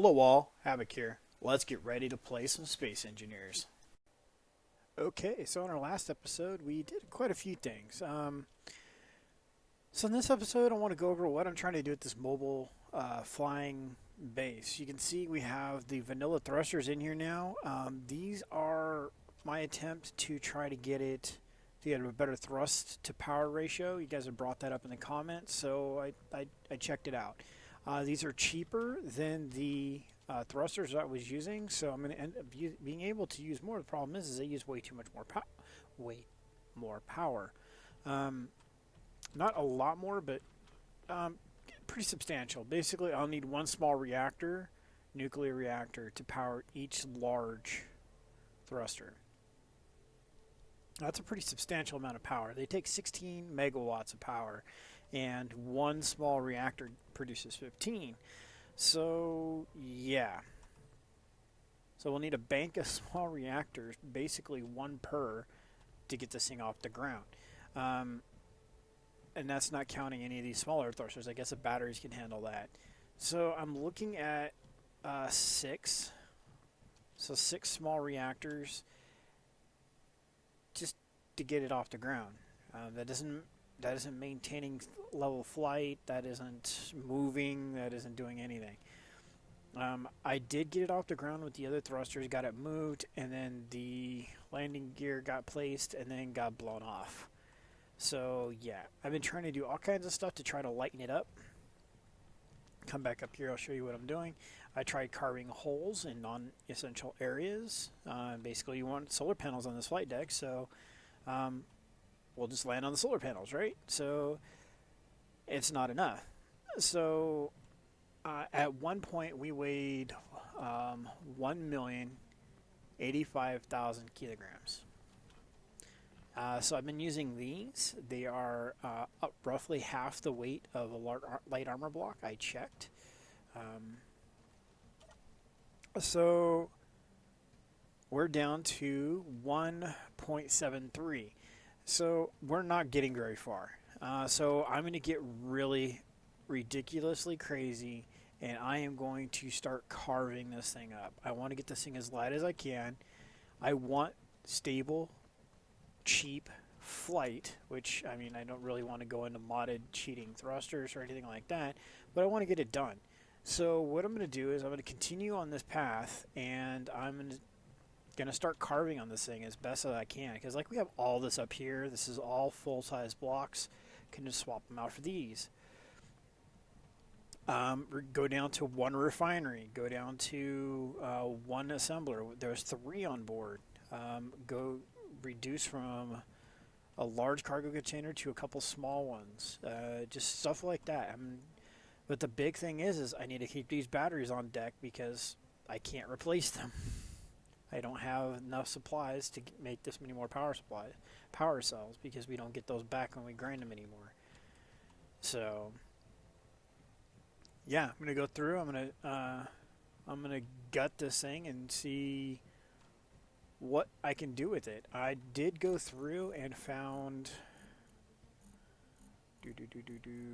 Hello all, Havoc here. Let's get ready to play some Space Engineers. Okay, so in our last episode we did quite a few things. So in this episode I want to go over what I'm trying to do with this mobile flying base. You can see we have the vanilla thrusters in here now. These are my attempt to try to get it to get a better thrust to power ratio. You guys have brought that up in the comments, so I checked it out. These are cheaper than the thrusters I was using, so I'm going to end up being able to use more. The problem is they use way too much more power. Not a lot more, but pretty substantial. Basically, I'll need one small reactor, nuclear reactor, to power each large thruster. That's a pretty substantial amount of power. They take 16 megawatts of power, and one small reactor produces 15. So, yeah. So we'll need a bank of small reactors, basically one per, to get this thing off the ground. And that's not counting any of these smaller thrusters. I guess the batteries can handle that. So I'm looking at 6. So 6 small reactors just to get it off the ground. That isn't maintaining level flight, that isn't moving, that isn't doing anything. I did get it off the ground with the other thrusters, got it moved, and then the landing gear got placed and then got blown off. So yeah, I've been trying to do all kinds of stuff to try to lighten it up. Come back up here, I'll show you what I'm doing. I tried carving holes in non-essential areas. Basically, you want solar panels on this flight deck, so we'll just land on the solar panels, right? So it's not enough. So at one point we weighed 1,085,000 kilograms. So I've been using these. They are roughly half the weight of a light armor block. I checked. So we're down to 1.73. So we're not getting very far. So I'm going to get really ridiculously crazy, and I am going to start carving this thing up. I want to get this thing as light as I can. I want stable, cheap flight, which, I mean, I don't really want to go into modded cheating thrusters or anything like that, but I want to get it done. So what I'm going to do is I'm going to continue on this path, and I'm going to start carving on this thing as best as I can, because like we have all this up here, this is all full-size blocks. Can just swap them out for these. Go down to one refinery, go down to one assembler. There's 3 on board. Go reduce from a large cargo container to a couple small ones. Just stuff like that. But the big thing is I need to keep these batteries on deck because I can't replace them. I don't have enough supplies to make this many more power cells, because we don't get those back when we grind them anymore. So yeah, I'm gonna go through. I'm gonna gut this thing and see what I can do with it. I did go through and found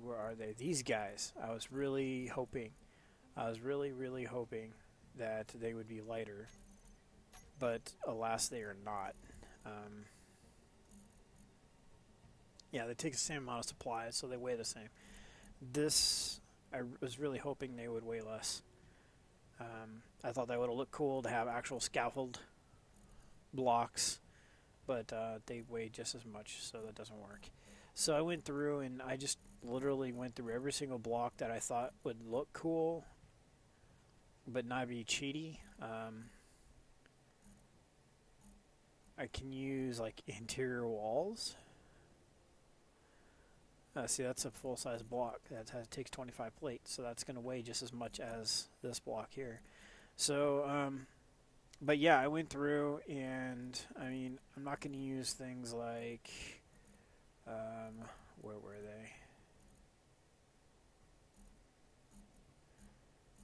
where are they? These guys. I was really hoping that they would be lighter, but alas, they are not. Yeah, they take the same amount of supplies, so they weigh the same. This, I was really hoping they would weigh less. I thought that would have looked cool to have actual scaffold blocks, but they weigh just as much, so that doesn't work. So I went through and I just literally went through every single block that I thought would look cool but not be cheaty. I can use like interior walls. See, that's a full-size block that takes 25 plates, so that's going to weigh just as much as this block here. So but yeah, I went through, and I mean, I'm not going to use things like where were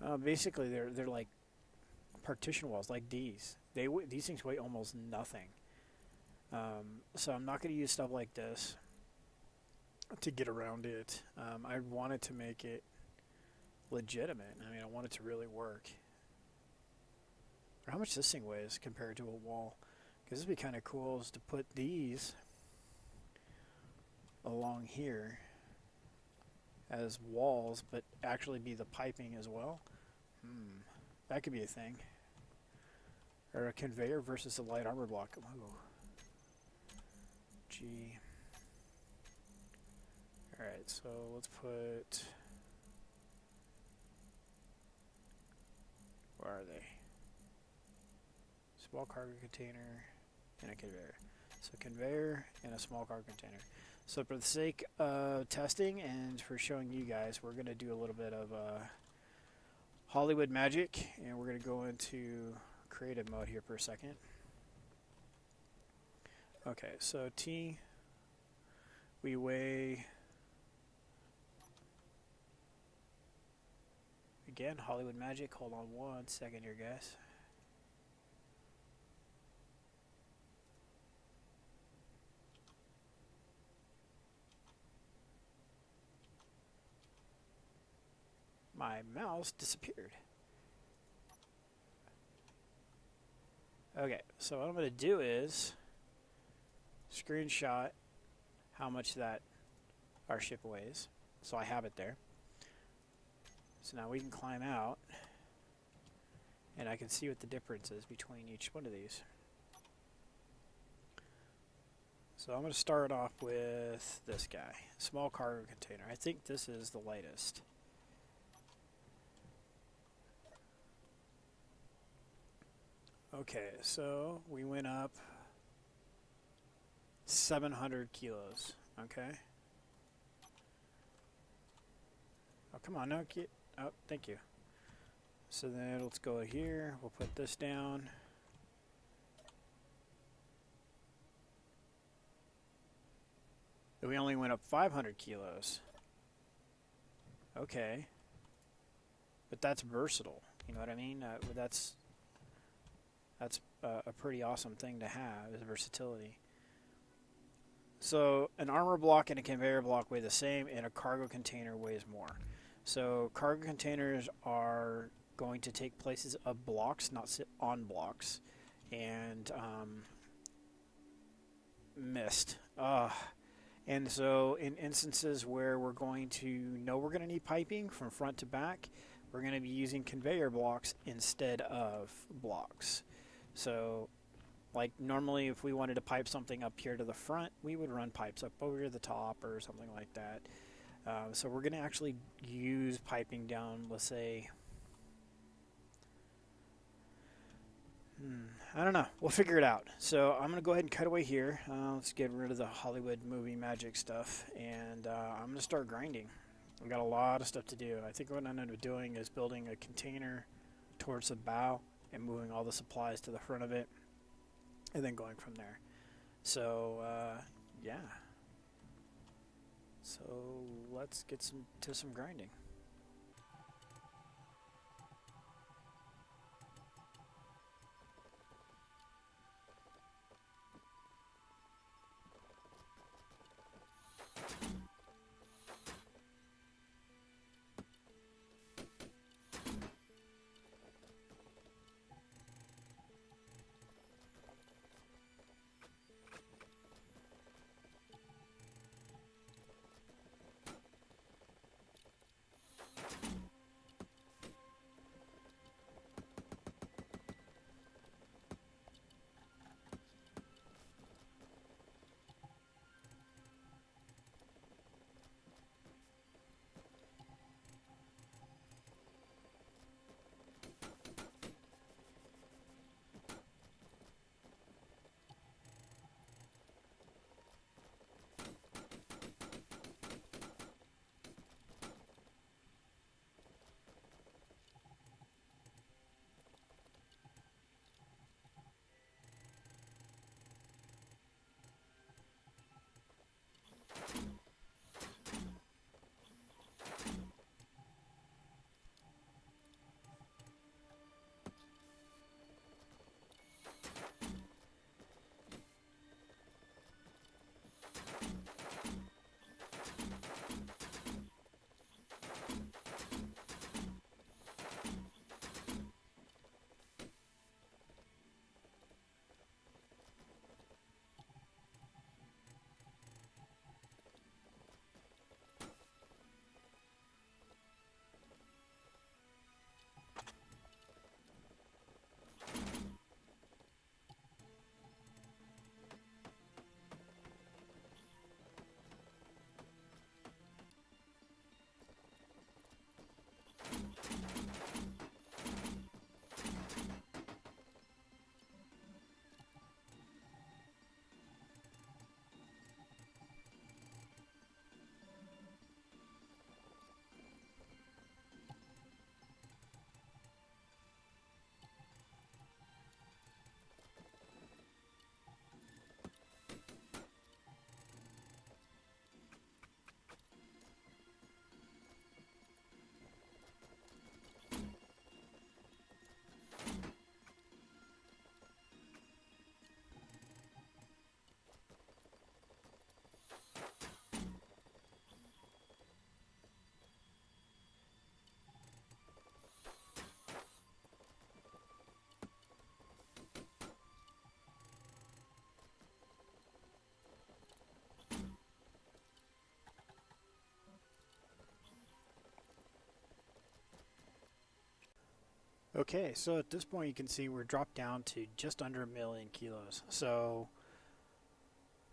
they? Basically, they're like partition walls, like these. These things weigh almost nothing. So I'm not going to use stuff like this to get around it. I wanted to make it legitimate. I mean, I want it to really work. Or how much this thing weighs compared to a wall. Because this would be kind of cool is to put these along here as walls, but actually be the piping as well. That could be a thing. Or a conveyor versus a light armor block. Oh. G. Alright, so let's put... Where are they? Small cargo container and a conveyor. So conveyor and a small cargo container. So for the sake of testing and for showing you guys, we're going to do a little bit of Hollywood magic, and we're going to go into creative mode here for a second. Okay, so T, we weigh, again, Hollywood magic. Hold on 1 second here, guys. My mouse disappeared. Okay, so what I'm going to do is screenshot how much that our ship weighs. So I have it there. So now we can climb out, and I can see what the difference is between each one of these. So I'm going to start off with this guy, small cargo container. I think this is the lightest. Okay, so we went up 700 kilos, okay? Oh, come on, no, oh, thank you. So then let's go here, we'll put this down. We only went up 500 kilos. Okay. But that's versatile, you know what I mean? That's a pretty awesome thing to have, is versatility. So an armor block and a conveyor block weigh the same, and a cargo container weighs more. So cargo containers are going to take places of blocks, not sit on blocks. And missed. And so in instances where we're going to know we're going to need piping from front to back, we're going to be using conveyor blocks instead of blocks. So, like normally if we wanted to pipe something up here to the front, we would run pipes up over to the top or something like that. So we're going to actually use piping down, let's say, I don't know. We'll figure it out. So I'm going to go ahead and cut away here. Let's get rid of the Hollywood movie magic stuff, and I'm going to start grinding. I've got a lot of stuff to do. I think what I'm going to end up doing is building a container towards the bow and moving all the supplies to the front of it, and then going from there. So, yeah. So let's get to some grinding. Okay, so at this point you can see we're dropped down to just under 1,000,000 kilos. So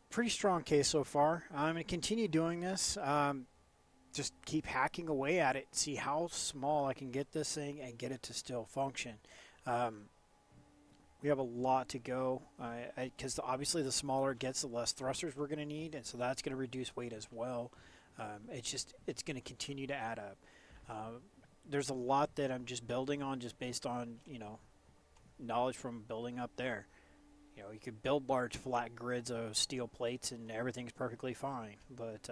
pretty strong case so far. I'm going to continue doing this. Just keep hacking away at it, see how small I can get this thing and get it to still function. Um, we have a lot to go because obviously the smaller it gets, the less thrusters we're going to need, and so that's going to reduce weight as well. It's going to continue to add up. There's a lot that I'm just building on just based on knowledge from building up there. You could build large flat grids of steel plates and everything's perfectly fine, but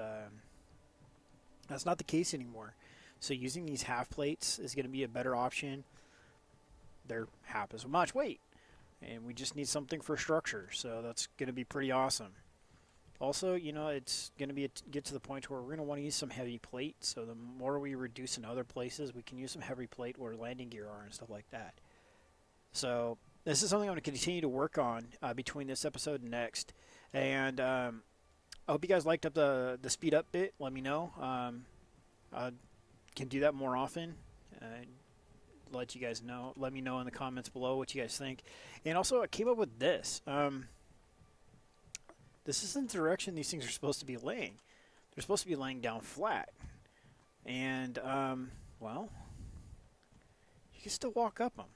that's not the case anymore. So using these half plates is going to be a better option. They're half as much weight, and we just need something for structure, so that's going to be pretty awesome. Also, it's going to get to the point where we're going to want to use some heavy plate, so the more we reduce in other places, we can use some heavy plate where landing gear are and stuff like that. So this is something I'm going to continue to work on between this episode and next. And I hope you guys liked up the speed up bit. Let me know. I can do that more often. Let you guys know. Let me know in the comments below what you guys think. And also, I came up with this. This isn't the direction these things are supposed to be laying. They're supposed to be laying down flat. And, well, you can still walk up them.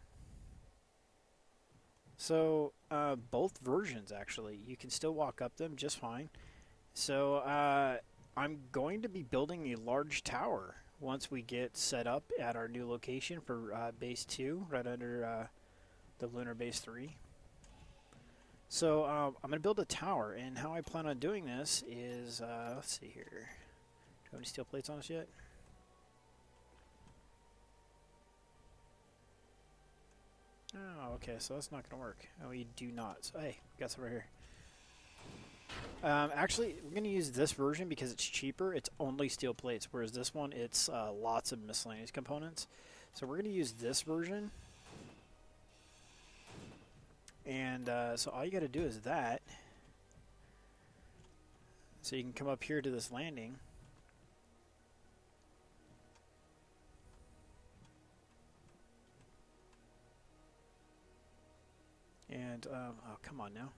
So, both versions, actually. You can still walk up them just fine. So, I'm going to be building a large tower once we get set up at our new location for Base 2, right under the Lunar Base 3. So I'm going to build a tower, and how I plan on doing this is, let's see here. Do you have any steel plates on us yet? Oh, okay, so that's not going to work. Oh, we do not. So, hey, got some right here. Actually, we're going to use this version because it's cheaper. It's only steel plates, whereas this one, it's lots of miscellaneous components. So we're going to use this version. And so all you got to do is that. So you can come up here to this landing. And, oh, come on now.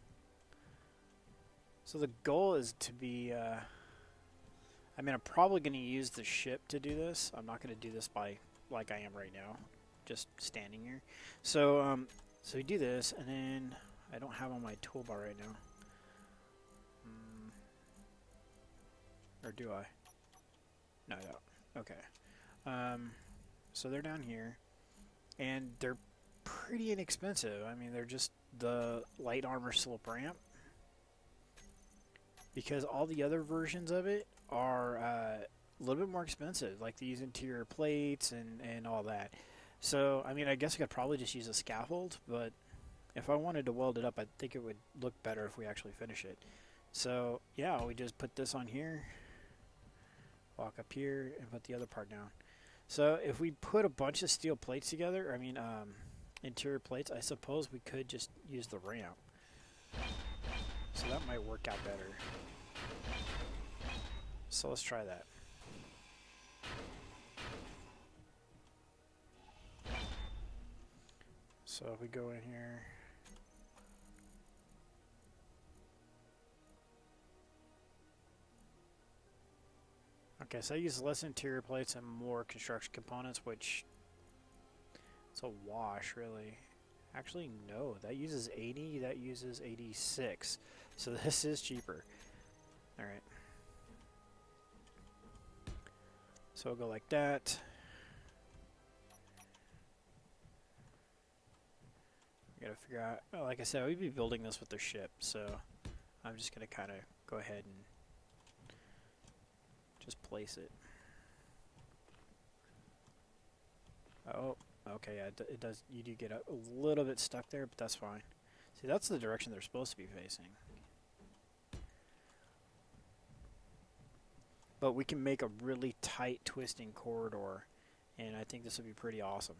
So the goal is to be, I mean, I'm probably going to use the ship to do this. I'm not going to do this by, like I am right now, just standing here. So, so we do this, and then I don't have on my toolbar right now. Or do I? No, I don't. Okay. So they're down here, and they're pretty inexpensive. I mean, they're just the light armor slope ramp. Because all the other versions of it are a little bit more expensive, like these interior plates and all that. So, I mean, I guess I could probably just use a scaffold, but if I wanted to weld it up, I think it would look better if we actually finish it. So, yeah, we just put this on here, walk up here, and put the other part down. So, if we put a bunch of steel plates together, I mean, interior plates, I suppose we could just use the ramp. So that might work out better. So let's try that. So if we go in here. Okay, so I use less interior plates and more construction components, which it's a wash, really. Actually, no, that uses 80, that uses 86. So this is cheaper. Alright. So we'll go like that. We gotta figure out, well, like I said, we'd be building this with the ship, so I'm just gonna kind of go ahead and just place it. Oh, okay, yeah, it does. You do get a little bit stuck there, but that's fine. See, that's the direction they're supposed to be facing. But we can make a really tight twisting corridor, and I think this would be pretty awesome.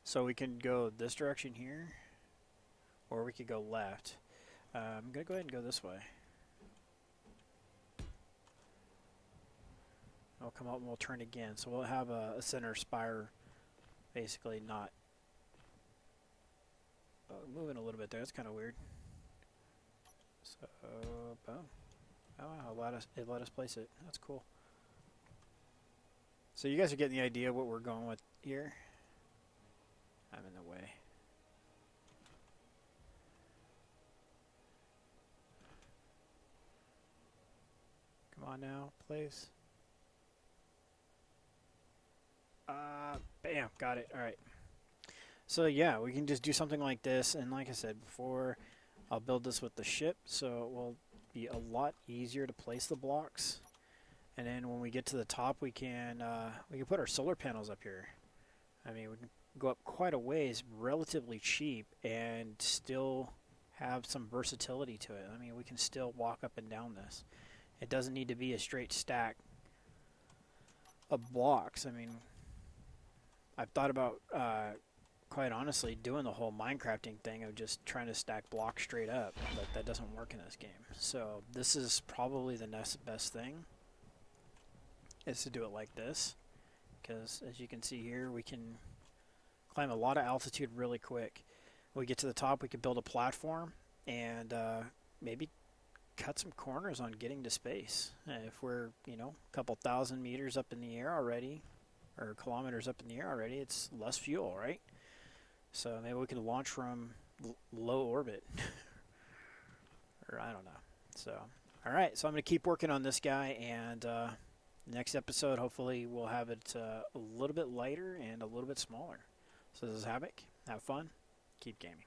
So we can go this direction here, or we could go left. I'm going to go ahead and go this way. We'll come up and we'll turn again. So we'll have a center spire basically not moving a little bit there. That's kind of weird. So, boom. Oh, it let us place it. That's cool. So you guys are getting the idea of what we're going with here. I'm in the way. Come on now, place. Bam, got it. All right. So yeah, we can just do something like this, and like I said before, I'll build this with the ship, so it will be a lot easier to place the blocks. And then when we get to the top, we can put our solar panels up here. I mean, we can go up quite a ways, relatively cheap, and still have some versatility to it. I mean, we can still walk up and down this. It doesn't need to be a straight stack of blocks. I mean, I've thought about, quite honestly, doing the whole Minecrafting thing of just trying to stack blocks straight up, but that doesn't work in this game. So this is probably the next best thing, is to do it like this, because as you can see here, we can climb a lot of altitude really quick. When we get to the top, we can build a platform and maybe cut some corners on getting to space. If we're, you know, a couple thousand meters up in the air already, or kilometers up in the air already, it's less fuel, right? So maybe we can launch from low orbit. Or I don't know. So, all right, so I'm going to keep working on this guy, and next episode, hopefully, we'll have it a little bit lighter and a little bit smaller. So this is Havoc. Have fun. Keep gaming.